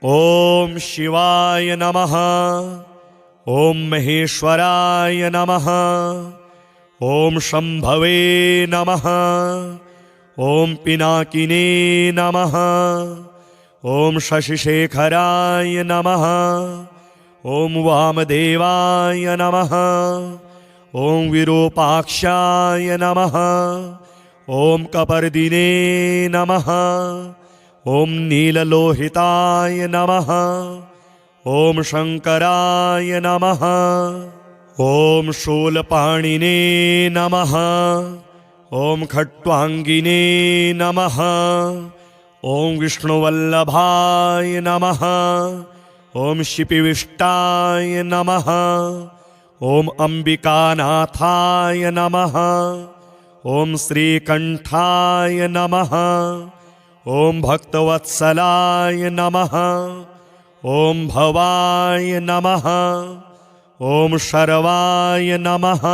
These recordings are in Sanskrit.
ओम शिवाय नमः। ओम महेश्वराय नमः। ओम शंभवे नमः। ओम पिनाकिने नमः। ओम शशिशेखराय नमः। ओम वामदेवाय नमः। ओम विरूपाक्षाय नमः। ओम कपर्दिने नमः। ओम नीललोहिताय नमः। ओम शंकराय नमः। ओम शूलपाणिने नमः। ओम खट्वांगिने नमः। ओम विष्णुवल्लभाय नमः। ओम शिपिविष्टाय नमः। ओम अंबिकानाथाय नमः। ओम श्रीकंठाय नमः। ओम भक्तवत्सलाय नमः। ओम भवाय नमः। ओम शर्वाय नमः।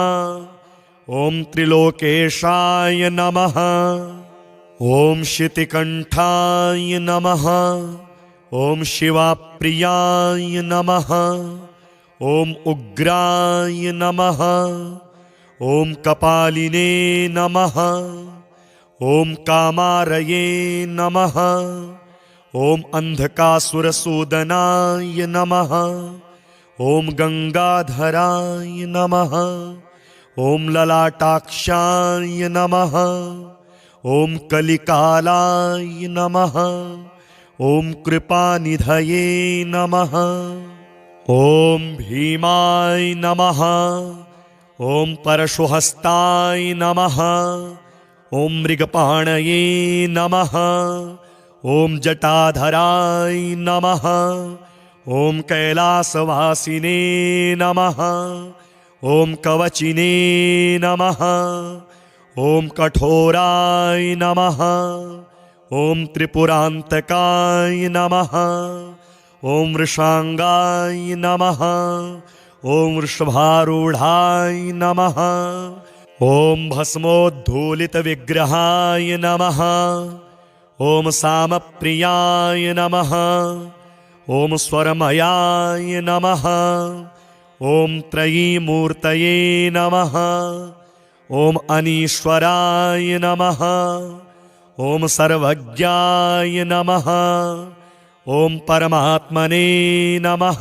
ओम त्रिलोकेशाय नमः। ओम शितिकंठाय नमः। ओम शिवाप्रियाय नमः। ओम उग्राय नमः। ओम कपालिने नमः। ओम कामारये नमः। ओम अंधकासुरसूदनाय नमः। ओम गंगाधराय नमः। ओम ललाटाक्षाय नमः। ओम कलिकालाय नमः। ओम कृपानिधये नमः। ओम भीमाय नमः। ओम परशुहस्ताय नमः। ओम मृगपाणये नमः। ओम जटाधराय नमः। ओम कैलासवासिने नमः। ओम कवचिने नमः। ओम कठोराय नमः। ओम त्रिपुरांतकाय नमः। ओम वृषांगाय नमः। ओम वृषभारूढ़ाय नमः। ओम भस्मोद्धूलित विग्रहाय नमः। ओम सामप्रियाय नमः। ओम स्वरमयाय नमः। ओम त्रयीमूर्तये नमः। ओम अनीश्वराय नमः। ओम सर्वज्ञाय नमः। ओम परमात्मने नमः।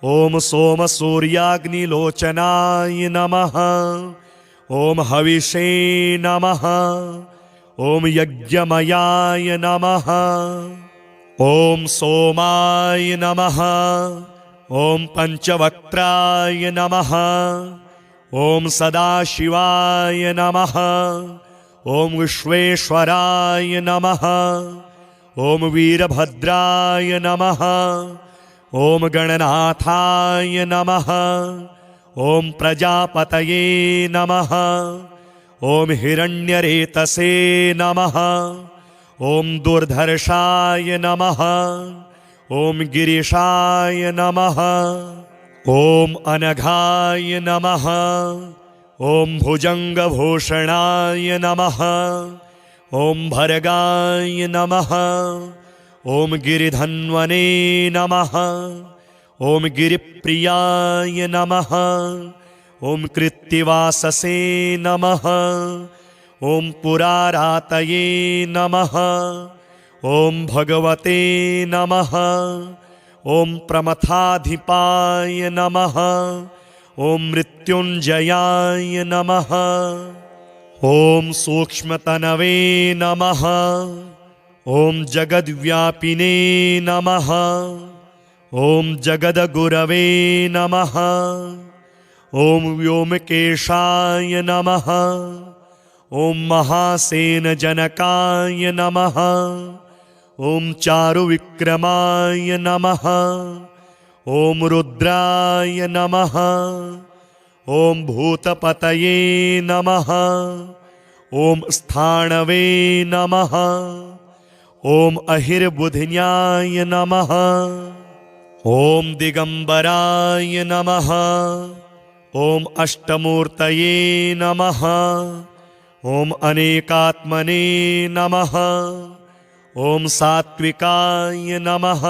ओम सोमसूर्याग्निलोचनाय नमः। ओम हविषे नमः। ओम यज्ञमयाय नमः। ओम सोमाय नमः। ओम पंचवक्त्राय नमः। ओम सदाशिवाय नमः। ओम विश्वेश्वराय नमः। ओम वीरभद्राय नमः। ओम गणनाथाय नमः। ओम प्रजापतये नमः। ओम हिरण्यरेतसे नमः। ओम दुर्धर्षाय नमः। ओम गिरिशाय नमः। ओम अनघाय नमः। ओम भुजंगभूषणाय नमः। ओम भर्गाय नमः। ओम गिरिधन्वने नमः। ओम गिरिप्रियाय नमः। ओम कृत्तिवाससे नमः। ओम पुरारातये नमः। ओम भगवते नमः। ओम प्रमथाधिपाय नमः। ओम मृत्युंजयाय नमः। ओम सूक्ष्मतनवे नमः। ओम जगद्व्यापिने नमः। ओम जगदगुरवे नमः। ओम व्योमकेशाय नमः। ओम महासेनजनकाय नमः। ओम चारुविक्रमाय नमः। ओम रुद्राय नमः। ओम भूतपतये नमः। ओम स्थाणवे नमः। ओम अहिर्बुधिन्याय नमः। ओम दिगंबराय नमः। ओम अष्टमूर्तये नमः। ओम अनेकात्मने नमः। ॐ सात्विकाय नमः।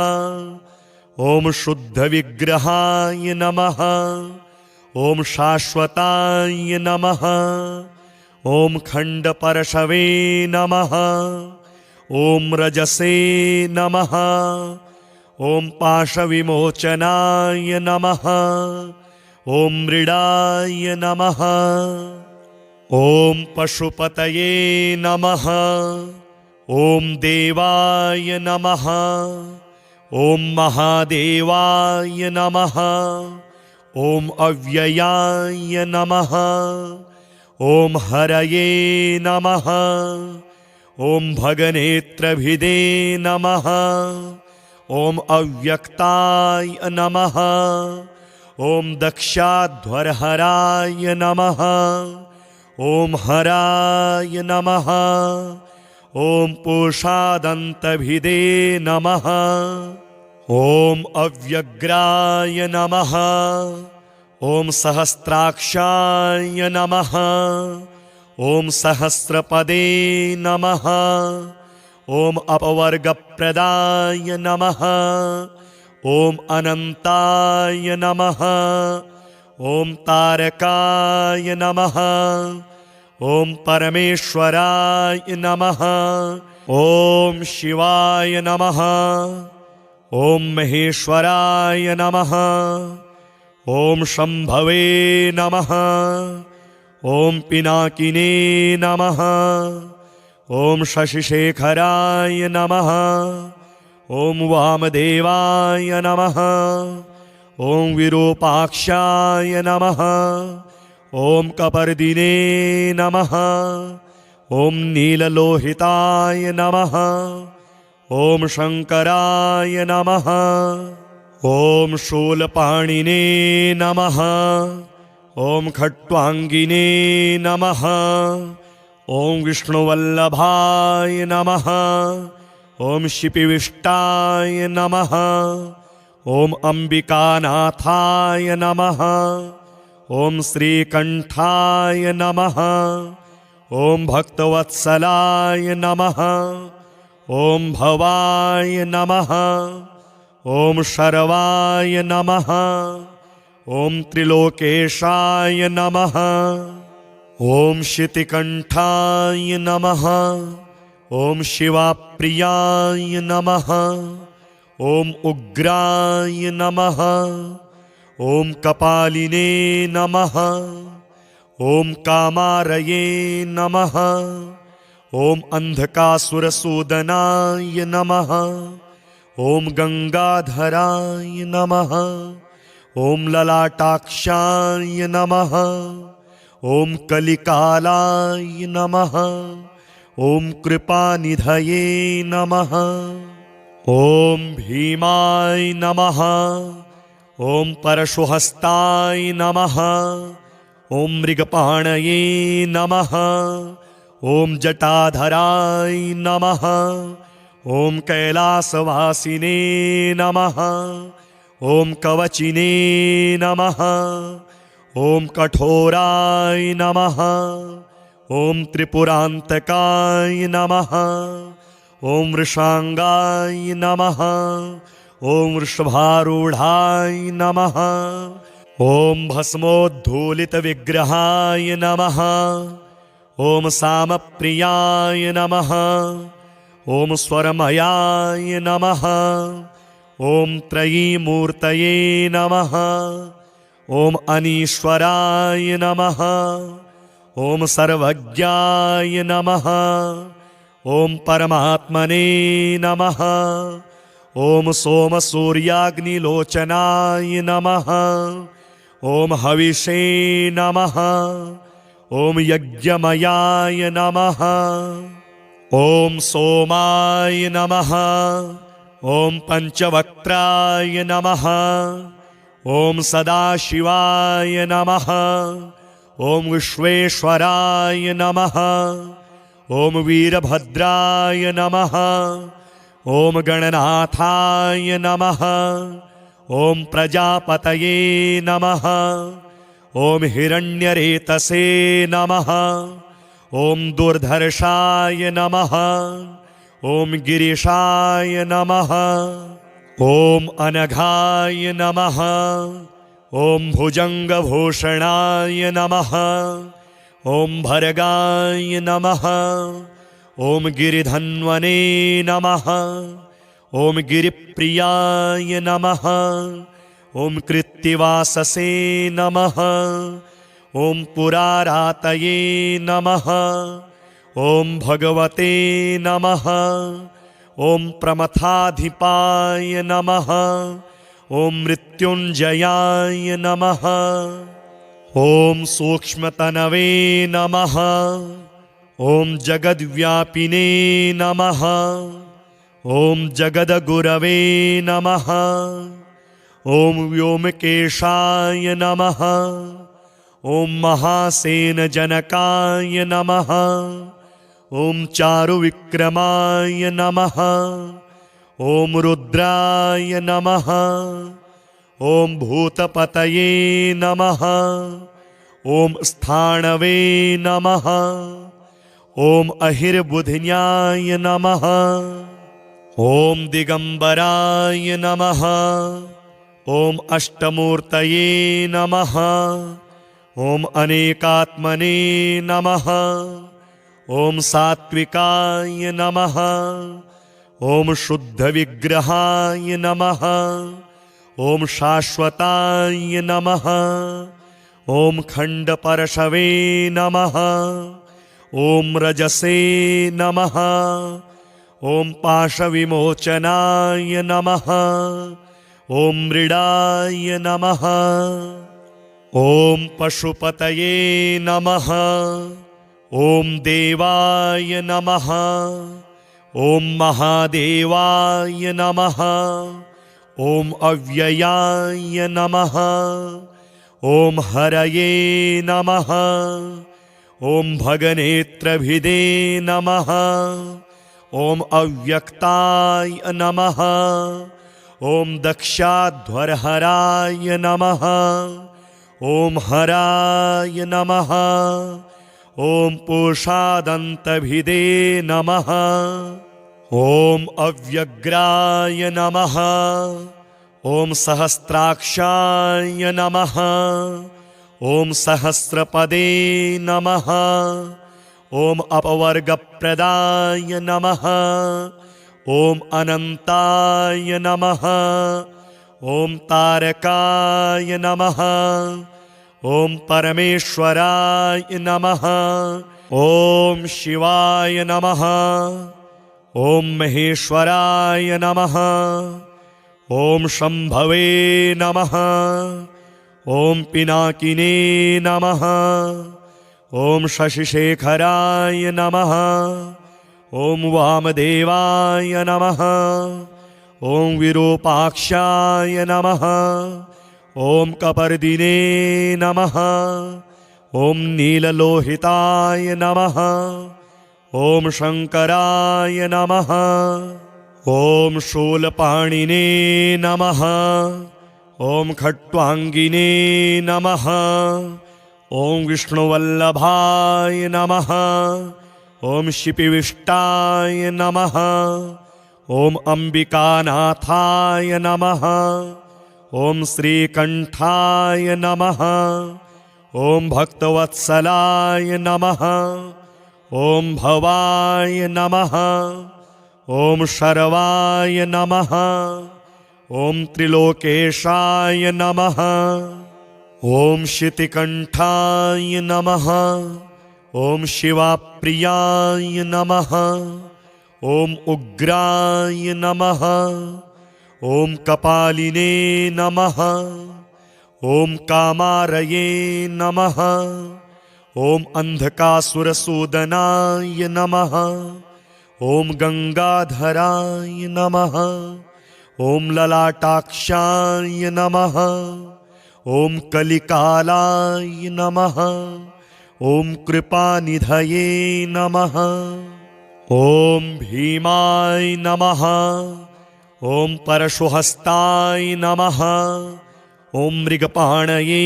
ॐ शुद्धविग्रहाय नमः। ॐ शाश्वताय नमः। ॐ खण्डपरशवे नमः। ॐ रजसे नमः। ॐ पाशविमोचनाय नमः। ॐ मृडाय नमः। ॐ पशुपतये नमः। ॐ देवाय नमः। ॐ महादेवाय नमः। ॐ अव्ययाय नमः। ॐ हरये नमः। ॐ भगनेत्रभिदे नमः। ॐ अव्यक्ताय नमः। ॐ दक्षाध्वरहराय नमः। ॐ हराय नमः। ॐ पूषादन्तभिदे नमः। ॐ अव्यग्राय नमः। ॐ सहस्राक्षाय नमः। ॐ सहस्रपदे नमः। ॐ अपवर्गप्रदाय नमः। ॐ अनन्ताय नमः। ॐ तारकाय नमः। ॐ परमेश्वराय नमः। ॐ शिवाय नमः। ॐ महेश्वराय नमः। ॐ शम्भवे नमः। ॐ पिनाकिने नमः। ॐ शशिशेखराय नमः। ॐ वामदेवाय नमः। ॐ विरूपाक्षाय नमः। ॐ कपर्दिने नमः। ॐ नीललोहिताय नमः। ॐ शङ्कराय नमः। ॐ शूलपाणिने नमः। ॐ खट्वाङ्गिने नमः। ॐ विष्णुवल्लभाय नमः। ॐ शिपिविष्टाय नमः। ॐ अम्बिकानाथाय नमः। ॐ श्रीकण्ठाय नमः। ॐ भक्तवत्सलाय नमः। ॐ भवाय नमः। ॐ शर्वाय नमः। ॐ त्रिलोकेशाय नमः। ॐ शितिकण्ठाय नमः। ॐ शिवाप्रियाय नमः। ॐ उग्राय नमः। ॐ कपालिने नमः। ॐ कामारये नमः। ॐ अन्धकासुरसूदनाय नमः। ॐ गङ्गाधराय नमः। ॐ ललाटाक्षाय नमः। ॐ कलिकालाय नमः। ॐ कृपानिधये नमः। ॐ भीमाय नमः। ॐ परशुहस्ताय नमः। ॐ मृगपाणये नमः। ॐ जटाधराय नमः। ॐ कैलासवासिने नमः। ॐ कवचिने नमः। ॐ कठोराय नमः। ॐ त्रिपुरान्तकाय नमः। ॐ वृषाङ्गाय नमः। ॐ वृषभारूढाय नमः। ॐ भस्मोद्धूलितविग्रहाय नमः। ॐ सामप्रियाय नमः। ॐ स्वरमयाय नमः। ॐ त्रयीमूर्तये नमः। ॐ अनीश्वराय नमः। ॐ सर्वज्ञाय नमः। ॐ परमात्मने नमः। ॐ सोमसूर्याग्निलोचनाय नमः। ॐ हविषे नमः। ॐ यज्ञमयाय नमः। ॐ सोमाय नमः। ॐ पञ्चवक्त्राय नमः। ॐ सदाशिवाय नमः। ॐ विश्वेश्वराय नमः। ॐ वीरभद्राय नमः। ॐ गणनाथाय नमः। ॐ प्रजापतये नमः। ॐ हिरण्यरेतसे नमः। ॐ दुर्धर्षाय नमः। ॐ गिरीशाय नमः। ॐ अनघाय नमः। ॐ भुजङ्गभूषणाय नमः। ॐ भर्गाय नमः। ॐ गिरिधन्वने नमः। ॐ गिरिप्रियाय नमः। ॐ कृत्तिवाससे नमः। ॐ पुरारातये नमः। ॐ भगवते नमः। ॐ प्रमथाधिपाय नमः। ॐ मृत्युञ्जयाय नमः। ॐ सूक्ष्मतनवे नमः। ॐ जगद्व्यापिने नमः। ॐ जगद्गुरवे नमः। ॐ व्योमकेशाय नमः। ॐ महासेनजनकाय नमः। ॐ चारुविक्रमाय नमः। ॐ रुद्राय नमः। ॐ भूतपतये नमः। ॐ स्थाणवे नमः। ॐ अहिर्बुधिन्याय नमः। ॐ दिगम्बराय नमः। ॐ अष्टमूर्तये नमः। ॐ अनेकात्मने नमः। ॐ सात्विकाय नमः। ॐ शुद्धविग्रहाय नमः। ॐ शाश्वताय नमः। ॐ खण्डपरशवे नमः। ॐ रजसे नमः। ॐ पाशविमोचनाय नमः। ॐ मृडाय नमः। ॐ पशुपतये नमः। ॐ देवाय नमः। ॐ महादेवाय नमः। ॐ अव्ययाय नमः। ॐ हरये नमः। ॐ भगनेत्रभिदे नमः। ॐ अव्यक्ताय नमः। ॐ दक्षाध्वरहराय नमः। ॐ हराय नमः। ॐ पूषादन्तभिदे नमः। ॐ अव्यग्राय नमः। ॐ सहस्राक्षाय नमः। ॐ सहस्रपदे नमः। ॐ अपवर्गप्रदाय नमः। ॐ अनन्ताय नमः। ॐ तारकाय नमः। ॐ परमेश्वराय नमः। ॐ शिवाय नमः। ॐ महेश्वराय नमः। ॐ शम्भवे नमः। ॐ पिनाकिने नमः। ॐ शशिशेखराय नमः। ॐ वामदेवाय नमः। ॐ विरूपाक्षाय नमः। ॐ कपर्दिने नमः। ॐ नीललोहिताय नमः। ॐ शङ्कराय नमः। ॐ शूलपाणिने नमः। ॐ खट्वाङ्गिने नमः। ॐ विष्णुवल्लभाय नमः। ॐ शिपिविष्टाय नमः। ॐ अम्बिकानाथाय नमः। ॐ श्रीकण्ठाय नमः। ॐ भक्तवत्सलाय नमः। ॐ भवाय नमः। ॐ शर्वाय नमः। ॐ त्रिलोकेशाय नमः। ॐ शितिकण्ठाय नमः। ॐ शिवाप्रियाय नमः। ॐ उग्राय नमः। ॐ कपालिने नमः। ॐ कामारये नमः। ॐ अन्धकासुरसूदनाय नमः। ॐ गङ्गाधराय नमः। ॐ ललाटाक्षाय नमः। ॐ कलिकालाय नमः। ॐ कृपानिधये नमः। ॐ भीमाय नमः। ॐ परशुहस्ताय नमः। ॐ मृगपाणये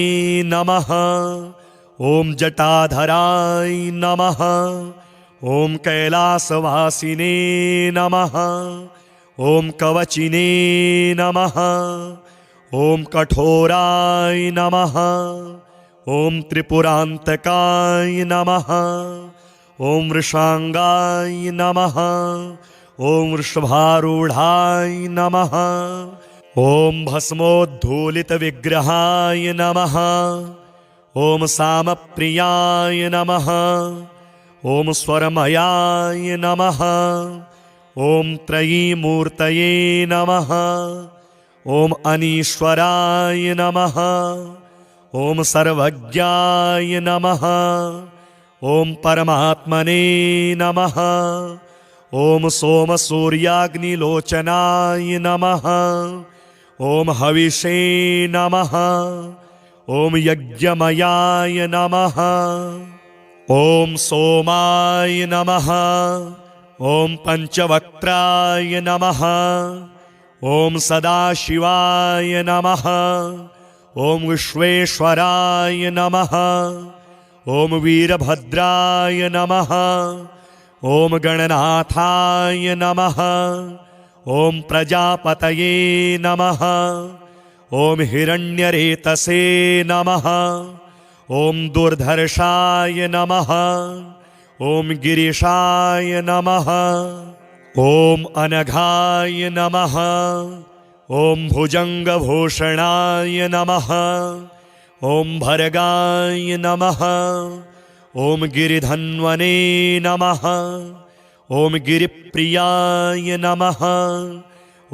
नमः। ॐ जटाधराय नमः। ॐ कैलासवासिने नमः। ॐ कवचिने नमः। ॐ कठोराय नमः। ॐ त्रिपुरान्तकाय नमः। ॐ वृषांगाय नमः। ॐ वृषभारूढाय नमः। ॐ भस्मोद्धूलितविग्रहाय नमः। ॐ सामप्रियाय नमः। ॐ स्वरमयाय नमः। ॐ त्रयीमूर्तये नमः। ॐ अनीश्वराय नमः। ॐ सर्वज्ञाय नमः। ॐ परमात्मने नमः। ॐ सोमसूर्याग्निलोचनाय नमः। ॐ हविषे नमः। ॐ यज्ञमयाय नमः। ॐ सोमाय नमः। ॐ पञ्चवक्त्राय नमः। ॐ सदाशिवाय नमः। ॐ विश्वेश्वराय नमः। ॐ वीरभद्राय नमः। ॐ गणनाथाय नमः। ॐ प्रजापतये नमः। ॐ हिरण्यरेतसे नमः। ॐ दुर्धर्षाय नमः। ॐ गिरिशाय नमः। ॐ अनघाय नमः। ॐ भुजङ्गभूषणाय नमः। ॐ भर्गाय नमः। ॐ गिरिधन्वने नमः। ॐ गिरिप्रियाय नमः।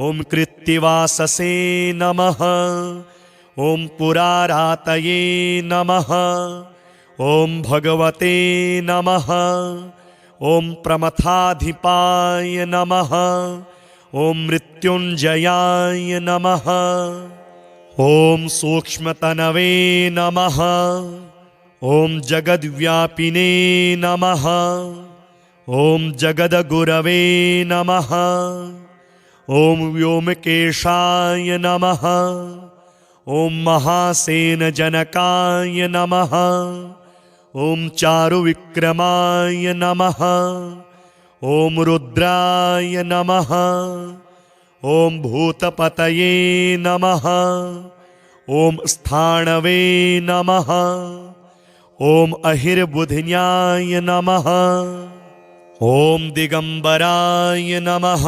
ॐ कृत्तिवाससे नमः। ॐ पुरारातये नमः। ॐ भगवते नमः। ॐ प्रमथाधिपाय नमः। ॐ मृत्युञ्जयाय नमः। ॐ सूक्ष्मतनवे नमः। ॐ जगद्व्यापिने नमः। ॐ जगद्गुरवे नमः। ॐ व्योमकेशाय नमः। ॐ महासेनजनकाय नमः। ॐ चारुविक्रमाय नमः। ॐ रुद्राय नमः। ॐ भूतपतये नमः। ॐ स्थाणवे नमः। ॐ अहिर्बुधिन्याय नमः। ॐ दिगंबराय नमः।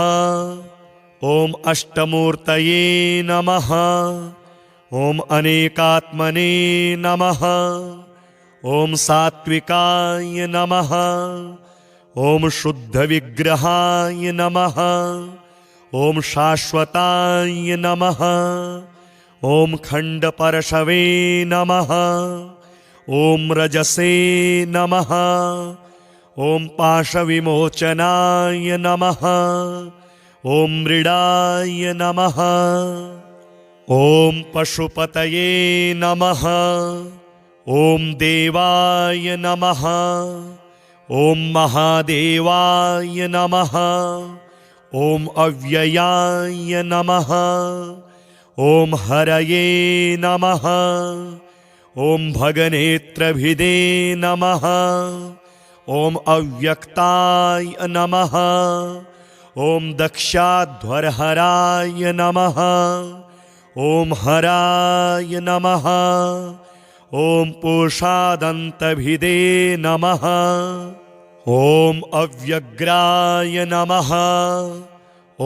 ॐ अष्टमूर्तये नमः। ॐ अनेकात्मने नमः। ॐ सात्विकाय नमः। ॐ शुद्धविग्रहाय नमः। ॐ शाश्वताय नमः। ॐ खण्डपरशवे नमः। ॐ रजसे नमः। ॐ पाशविमोचनाय नमः। ॐ मृडाय नमः। ॐ पशुपतये नमः। ॐ देवाय नमः। ॐ महादेवाय नमः। ॐ अव्ययाय नमः। ॐ हरये नमः। ॐ भगनेत्रभिदे नमः। ॐ अव्यक्ताय नमः। ॐ दक्षाध्वरहराय नमः। ॐ हराय नमः। ॐ पूषादन्तभिदे नमः। ॐ अव्यग्राय नमः।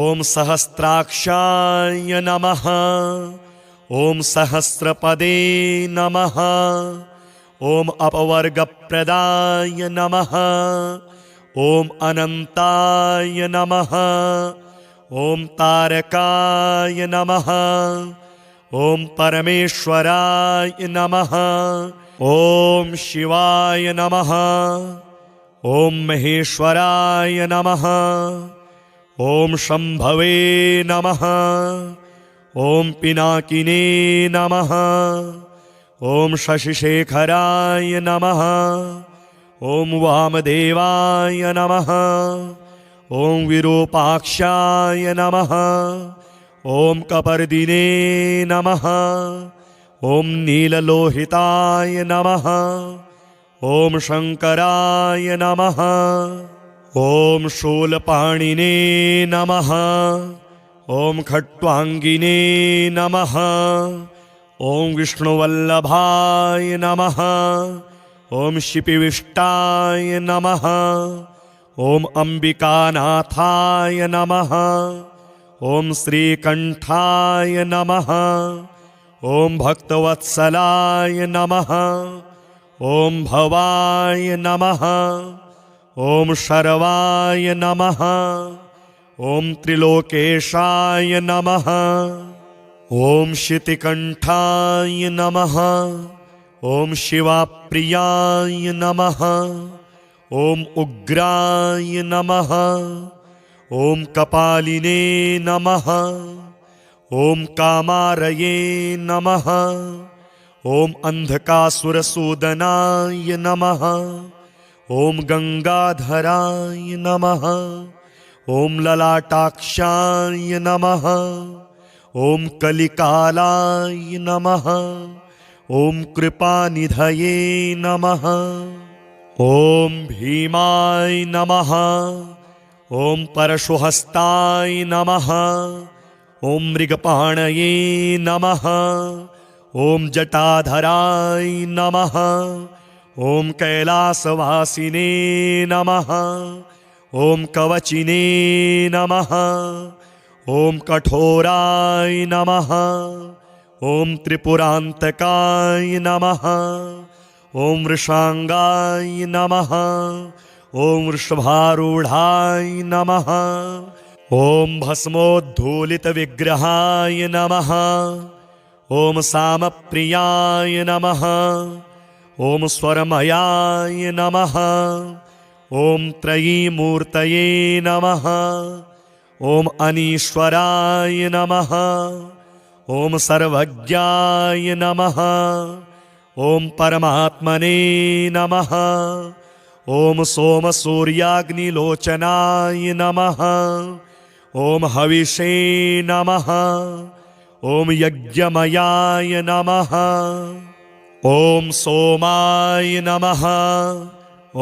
ॐ सहस्राक्षाय नमः। ॐ सहस्रपदे नमः। ॐ अपवर्गप्रदाय नमः। ॐ अनन्ताय नमः। ॐ तारकाय नमः। ॐ परमेश्वराय नमः। ॐ शिवाय नमः। ॐ महेश्वराय नमः। ॐ शम्भवे नमः। ॐ पिनाकिने नमः। ॐ शशिशेखराय नमः। ॐ वामदेवाय नमः। ॐ विरूपाक्षाय नमः। ॐ कपर्दिने नमः। ॐ नीललोहिताय नमः। ॐ शङ्कराय नमः। ॐ शूलपाणिने नमः। ॐ खट्वाङ्गिने नमः। ॐ विष्णुवल्लभाय नमः। ॐ शिपिविष्टाय नमः। ॐ अम्बिकानाथाय नमः। ॐ श्रीकण्ठाय नमः। ॐ भक्तवत्सलाय नमः। ॐ भवाय नमः। ॐ शर्वाय नमः। ॐ त्रिलोकेशाय नमः। ॐ शितिकण्ठाय नमः। ॐ शिवाप्रियाय नमः। ॐ उग्राय नमः। ॐ कपालिने नमः। ॐ कामारये नमः। ॐ अन्धकासुरसूदनाय नमः। ॐ गङ्गाधराय नमः। ॐ ललाटाक्षाय नमः। ॐ कलिकालाय नमः। ॐ कृपानिधये नमः। ॐ भीमाय नमः। ॐ परशुहस्ताय नमः। ॐ मृगपाणये नमः। ॐ जटाधराय नमः। ॐ कैलासवासिने नमः। ॐ कवचिने नमः। ॐ कठोराय नमः। ॐ त्रिपुरान्तकाय नमः। ॐ वृषाङ्गाय नमः। ॐ वृषभारूढाय नमः। ॐ भस्मोद्धूलितविग्रहाय नमः। ॐ सामप्रियाय नमः। ॐ स्वरमयाय नमः। ॐ त्रयीमूर्तये नमः। ॐ अनीश्वराय नमः। ॐ सर्वज्ञाय नमः। ॐ परमात्मने नमः। ॐ सोमसूर्याग्निलोचनाय नमः। ॐ हविषे नमः। ॐ यज्ञमयाय नमः। ॐ सोमाय नमः।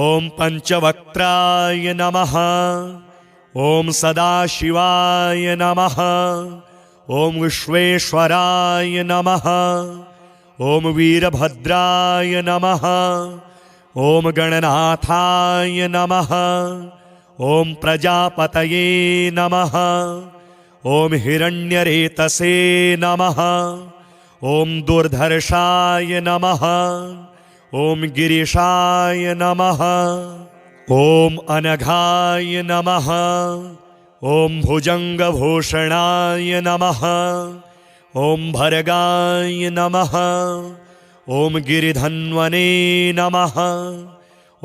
ॐ पञ्चवक्त्राय नमः। ॐ सदाशिवाय नमः। ॐ विश्वेश्वराय नमः। ॐ वीरभद्राय नमः। ॐ गणनाथाय नमः। ॐ प्रजापतये नमः। ॐ हिरण्यरेतसे नमः। ॐ दुर्धर्षाय नमः। ॐ गिरिशाय नमः। ॐ अनघाय नमः। ॐ भुजङ्गभूषणाय नमः। ॐ भर्गाय नमः। ॐ गिरिधन्वने नमः।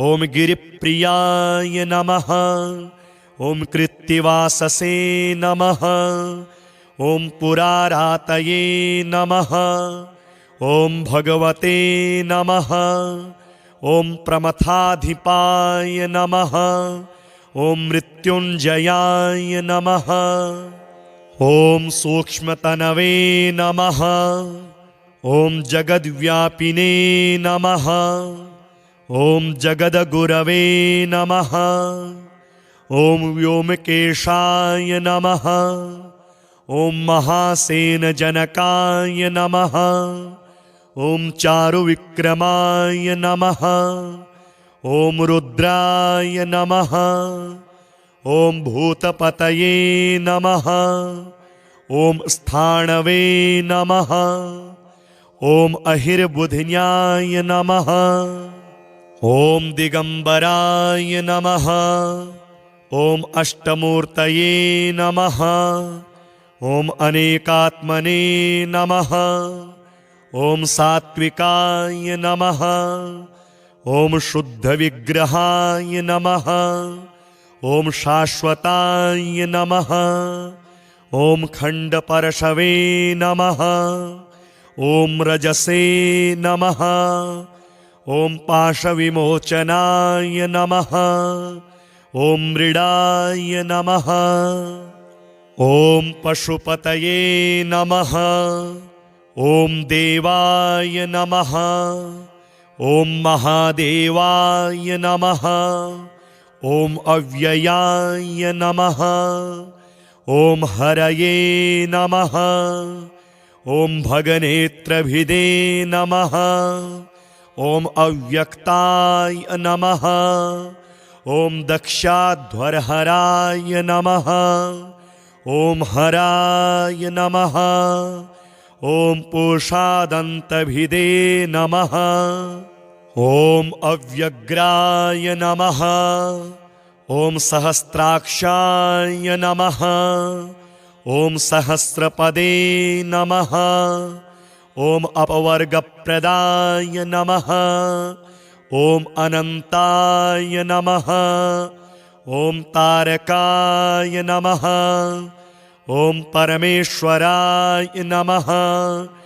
ॐ गिरिप्रियाय नमः। ॐ कृत्तिवाससे नमः। ॐ पुरारातये नमः। ॐ भगवते नमः। ॐ प्रमथाधिपाय नमः। ॐ मृत्युञ्जयाय नमः। ॐ सूक्ष्मतनवे नमः। ॐ जगद्व्यापिने नमः। ॐ जगद्गुरवे नमः। ॐ व्योमकेशाय नमः। ॐ महासेनजनकाय नमः। ॐ चारुविक्रमाय नमः। ॐ रुद्राय नमः। ॐ भूतपतये नमः। ॐ स्थाणवे नमः। ॐ अहिर्बुधिन्याय नमः। ॐ दिगम्बराय नमः। ॐ अष्टमूर्तये नमः। ॐ अनेकात्मने नमः। ॐ सात्विकाय नमः। ॐ शुद्धविग्रहाय नमः। ॐ शाश्वताय नमः। ॐ खण्डपरशवे नमः। ॐ रजसे नमः। ॐ पाशविमोचनाय नमः। ॐ मृडाय नमः। ॐ पशुपतये नमः। ॐ देवाय नमः। ॐ महादेवाय नमः। ॐ अव्ययाय नमः। ॐ हरये नमः। ॐ भगनेत्रभिदे नमः। ॐ अव्यक्ताय नमः। ॐ दक्षाध्वरहराय नमः। ॐ हराय नमः। ॐ पूषादन्तभिदे नमः। ॐ अव्यग्राय नमः। ॐ सहस्राक्षाय नमः। ॐ सहस्रपदे नमः। ॐ अपवर्गप्रदाय नमः। ॐ अनन्ताय नमः। ॐ तारकाय नमः। ॐ परमेश्वराय नमः।